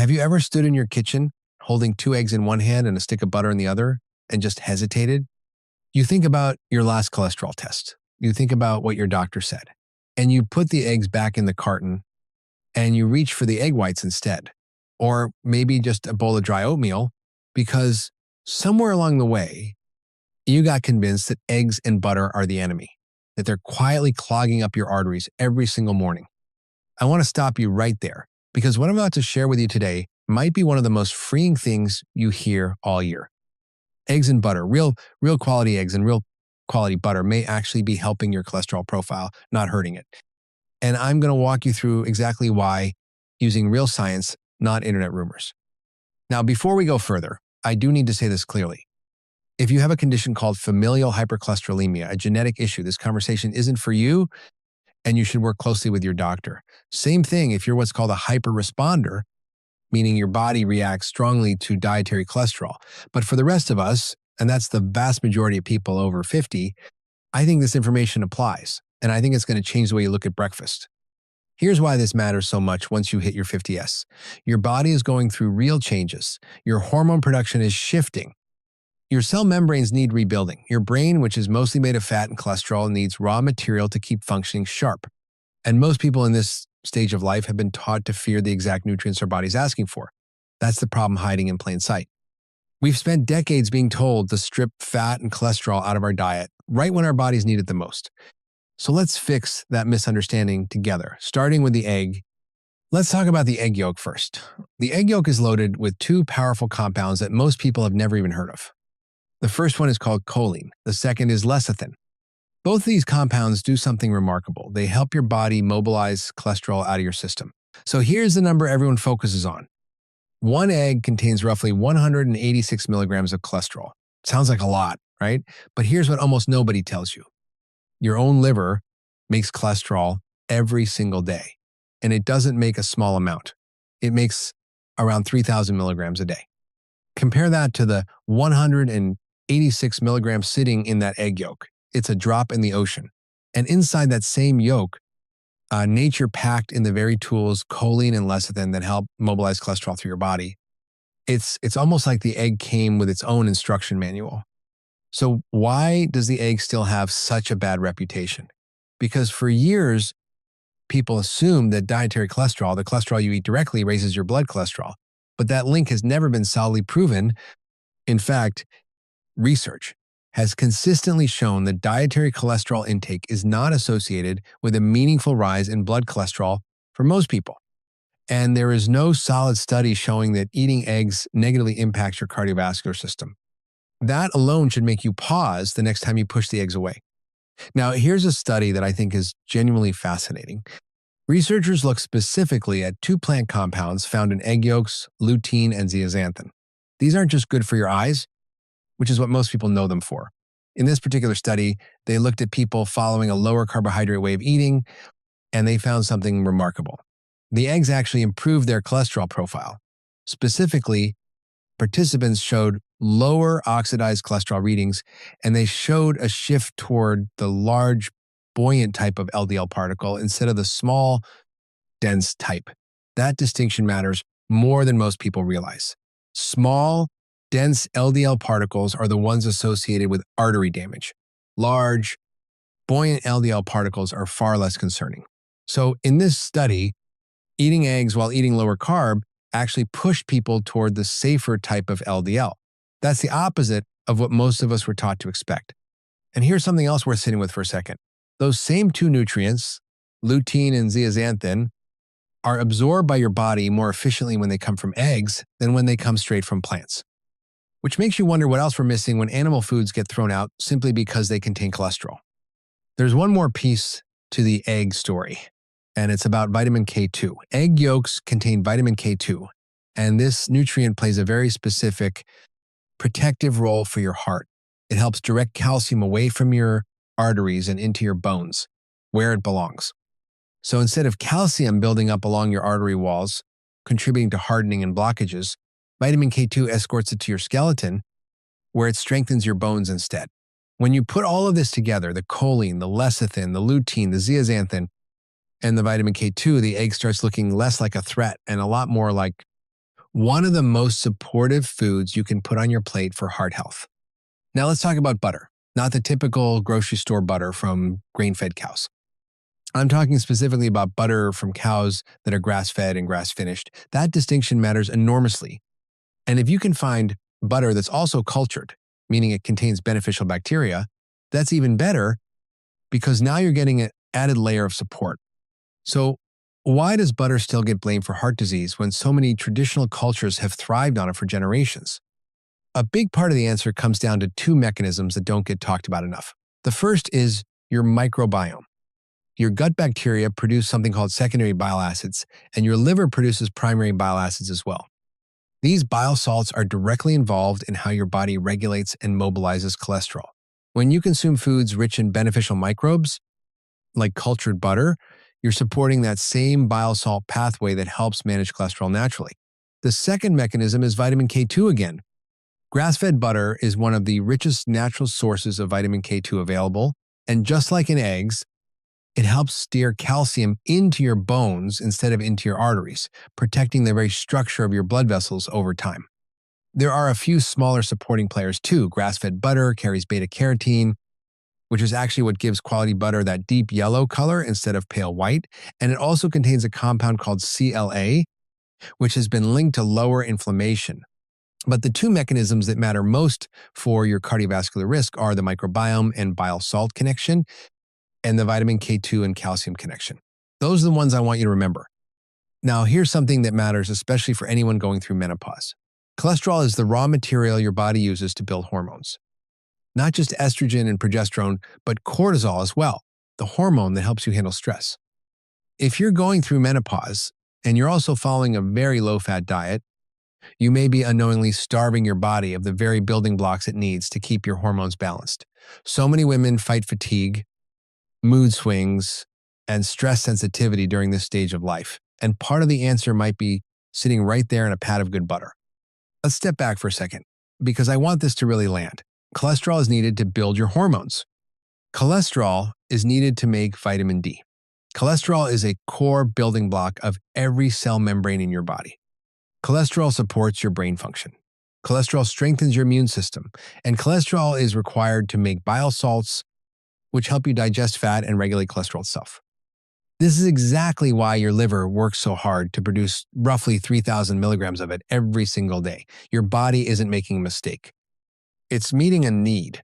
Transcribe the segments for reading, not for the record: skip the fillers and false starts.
Have you ever stood in your kitchen holding two eggs in one hand and a stick of butter in the other and just hesitated? You think about your last cholesterol test. You think about what your doctor said, and you put the eggs back in the carton and you reach for the egg whites instead, or maybe just a bowl of dry oatmeal because somewhere along the way, you got convinced that eggs and butter are the enemy, that they're quietly clogging up your arteries every single morning. I want to stop you right there because what I'm about to share with you today might be one of the most freeing things you hear all year. Eggs and butter, real quality eggs and real quality butter may actually be helping your cholesterol profile, not hurting it. And I'm going to walk you through exactly why using real science, not internet rumors. Now, before we go further, I do need to say this clearly. If you have a condition called familial hypercholesterolemia, a genetic issue, this conversation isn't for you, and you should work closely with your doctor. Same thing if you're what's called a hyperresponder, meaning your body reacts strongly to dietary cholesterol. But for the rest of us, and that's the vast majority of people over 50, I think this information applies, and I think it's going to change the way you look at breakfast. Here's why this matters so much once you hit your 50s. Your body is going through real changes. Your hormone production is shifting. Your cell membranes need rebuilding. Your brain, which is mostly made of fat and cholesterol, needs raw material to keep functioning sharp. And most people in this stage of life have been taught to fear the exact nutrients our body's asking for. That's the problem hiding in plain sight. We've spent decades being told to strip fat and cholesterol out of our diet right when our bodies need it the most. So let's fix that misunderstanding together, starting with the egg. Let's talk about the egg yolk first. The egg yolk is loaded with two powerful compounds that most people have never even heard of. The first one is called choline. The second is lecithin. Both of these compounds do something remarkable. They help your body mobilize cholesterol out of your system. So here's the number everyone focuses on. One egg contains roughly 186 milligrams of cholesterol. Sounds like a lot, right? But here's what almost nobody tells you. Your own liver makes cholesterol every single day, and it doesn't make a small amount. It makes around 3,000 milligrams a day. Compare that to the 186 milligrams sitting in that egg yolk. It's a drop in the ocean. And inside that same yolk, nature packed in the very tools, choline and lecithin, that help mobilize cholesterol through your body. It's almost like the egg came with its own instruction manual. So why does the egg still have such a bad reputation? Because for years, people assumed that dietary cholesterol, the cholesterol you eat directly, raises your blood cholesterol. But that link has never been solidly proven. In fact, research has consistently shown that dietary cholesterol intake is not associated with a meaningful rise in blood cholesterol for most people. And there is no solid study showing that eating eggs negatively impacts your cardiovascular system. That alone should make you pause the next time you push the eggs away. Now, here's a study that I think is genuinely fascinating. Researchers looked specifically at two plant compounds found in egg yolks, lutein and zeaxanthin. These aren't just good for your eyes, which is what most people know them for. In this particular study, they looked at people following a lower carbohydrate way of eating, and they found something remarkable. The eggs actually improved their cholesterol profile. Specifically, participants showed lower oxidized cholesterol readings, and they showed a shift toward the large, buoyant type of LDL particle instead of the small, dense type. That distinction matters more than most people realize. Small, dense LDL particles are the ones associated with artery damage. Large, buoyant LDL particles are far less concerning. So in this study, eating eggs while eating lower carb actually pushed people toward the safer type of LDL. That's the opposite of what most of us were taught to expect. And here's something else worth sitting with for a second. Those same two nutrients, lutein and zeaxanthin, are absorbed by your body more efficiently when they come from eggs than when they come straight from plants. Which makes you wonder what else we're missing when animal foods get thrown out simply because they contain cholesterol. There's one more piece to the egg story, and it's about vitamin K2. Egg yolks contain vitamin K2, and this nutrient plays a very specific protective role for your heart. It helps direct calcium away from your arteries and into your bones, where it belongs. So instead of calcium building up along your artery walls, contributing to hardening and blockages, vitamin K2 escorts it to your skeleton, where it strengthens your bones instead. When you put all of this together, the choline, the lecithin, the lutein, the zeaxanthin, and the vitamin K2, the egg starts looking less like a threat and a lot more like one of the most supportive foods you can put on your plate for heart health. Now let's talk about butter, not the typical grocery store butter from grain-fed cows. I'm talking specifically about butter from cows that are grass-fed and grass-finished. That distinction matters enormously. And if you can find butter that's also cultured, meaning it contains beneficial bacteria, that's even better because now you're getting an added layer of support. So why does butter still get blamed for heart disease when so many traditional cultures have thrived on it for generations? A big part of the answer comes down to two mechanisms that don't get talked about enough. The first is your microbiome. Your gut bacteria produce something called secondary bile acids, and your liver produces primary bile acids as well. These bile salts are directly involved in how your body regulates and mobilizes cholesterol. When you consume foods rich in beneficial microbes, like cultured butter, you're supporting that same bile salt pathway that helps manage cholesterol naturally. The second mechanism is vitamin K2 again. Grass-fed butter is one of the richest natural sources of vitamin K2 available, and just like in eggs, it helps steer calcium into your bones instead of into your arteries, protecting the very structure of your blood vessels over time. There are a few smaller supporting players too. Grass-fed butter carries beta-carotene, which is actually what gives quality butter that deep yellow color instead of pale white, and it also contains a compound called CLA, which has been linked to lower inflammation. But the two mechanisms that matter most for your cardiovascular risk are the microbiome and bile salt connection, and the vitamin K2 and calcium connection. Those are the ones I want you to remember. Now, here's something that matters, especially for anyone going through menopause. Cholesterol is the raw material your body uses to build hormones. Not just estrogen and progesterone, but cortisol as well, the hormone that helps you handle stress. If you're going through menopause and you're also following a very low-fat diet, you may be unknowingly starving your body of the very building blocks it needs to keep your hormones balanced. So many women fight fatigue, mood swings, and stress sensitivity during this stage of life. And part of the answer might be sitting right there in a pat of good butter. Let's step back for a second, because I want this to really land. Cholesterol is needed to build your hormones. Cholesterol is needed to make vitamin D. Cholesterol is a core building block of every cell membrane in your body. Cholesterol supports your brain function. Cholesterol strengthens your immune system, and cholesterol is required to make bile salts, which help you digest fat and regulate cholesterol itself. This is exactly why your liver works so hard to produce roughly 3,000 milligrams of it every single day. Your body isn't making a mistake. It's meeting a need.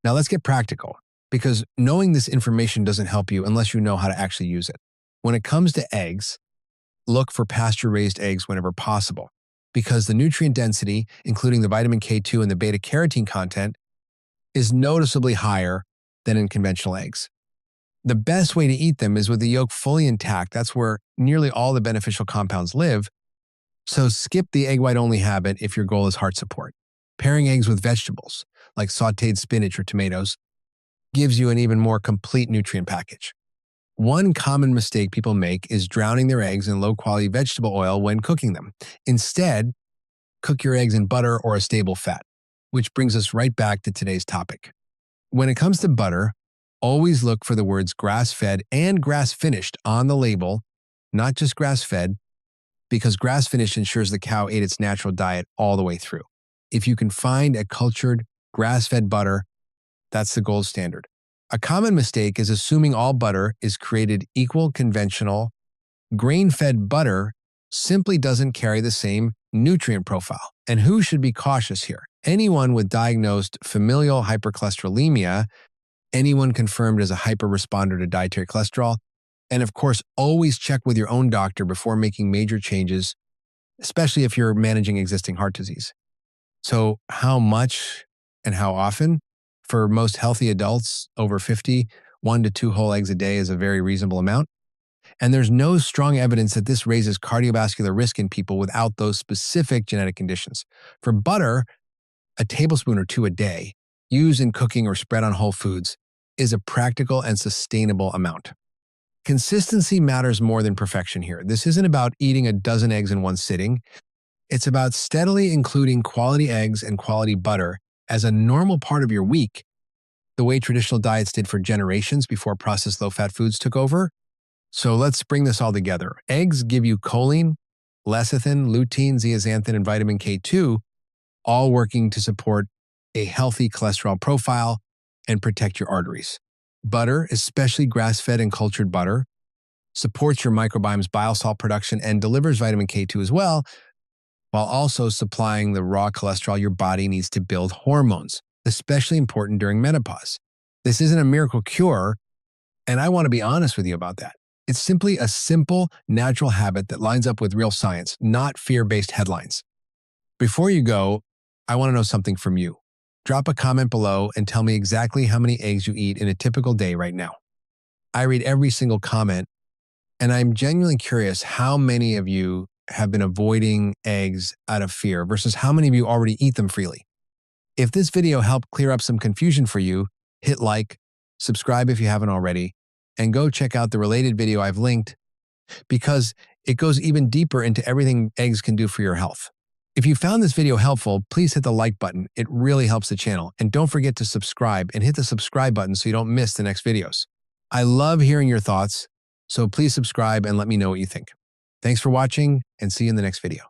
Now let's get practical, because knowing this information doesn't help you unless you know how to actually use it. When it comes to eggs, look for pasture-raised eggs whenever possible, because the nutrient density, including the vitamin K2 and the beta-carotene content, is noticeably higher than in conventional eggs. The best way to eat them is with the yolk fully intact. That's where nearly all the beneficial compounds live. So skip the egg white only habit if your goal is heart support. Pairing eggs with vegetables, like sautéed spinach or tomatoes, gives you an even more complete nutrient package. One common mistake people make is drowning their eggs in low-quality vegetable oil when cooking them. Instead, cook your eggs in butter or a stable fat, which brings us right back to today's topic. When it comes to butter, always look for the words grass-fed and grass-finished on the label, not just grass-fed, because grass-finished ensures the cow ate its natural diet all the way through. If you can find a cultured, grass-fed butter, that's the gold standard. A common mistake is assuming all butter is created equal. Conventional, grain-fed butter simply doesn't carry the same nutrient profile. And who should be cautious here? Anyone with diagnosed familial hypercholesterolemia, anyone confirmed as a hyperresponder to dietary cholesterol, and of course, always check with your own doctor before making major changes, especially if you're managing existing heart disease. So how much and how often? For most healthy adults over 50, 1 to 2 whole eggs a day is a very reasonable amount. And there's no strong evidence that this raises cardiovascular risk in people without those specific genetic conditions. For butter, a tablespoon or 2 a day, used in cooking or spread on whole foods, is a practical and sustainable amount. Consistency matters more than perfection here. This isn't about eating a dozen eggs in one sitting. It's about steadily including quality eggs and quality butter as a normal part of your week, the way traditional diets did for generations before processed low-fat foods took over. So let's bring this all together. Eggs give you choline, lecithin, lutein, zeaxanthin, and vitamin K2, all working to support a healthy cholesterol profile and protect your arteries. Butter, especially grass-fed and cultured butter, supports your microbiome's bile salt production and delivers vitamin K2 as well, while also supplying the raw cholesterol your body needs to build hormones, especially important during menopause. This isn't a miracle cure, and I want to be honest with you about that. It's simply a simple, natural habit that lines up with real science, not fear-based headlines. Before you go, I want to know something from you. Drop a comment below and tell me exactly how many eggs you eat in a typical day right now. I read every single comment, and I'm genuinely curious how many of you have been avoiding eggs out of fear versus how many of you already eat them freely. If this video helped clear up some confusion for you, hit like, subscribe if you haven't already, and go check out the related video I've linked because it goes even deeper into everything eggs can do for your health. If you found this video helpful, please hit the like button. It really helps the channel. And don't forget to subscribe and hit the subscribe button so you don't miss the next videos. I love hearing your thoughts, so please subscribe and let me know what you think. Thanks for watching, and see you in the next video.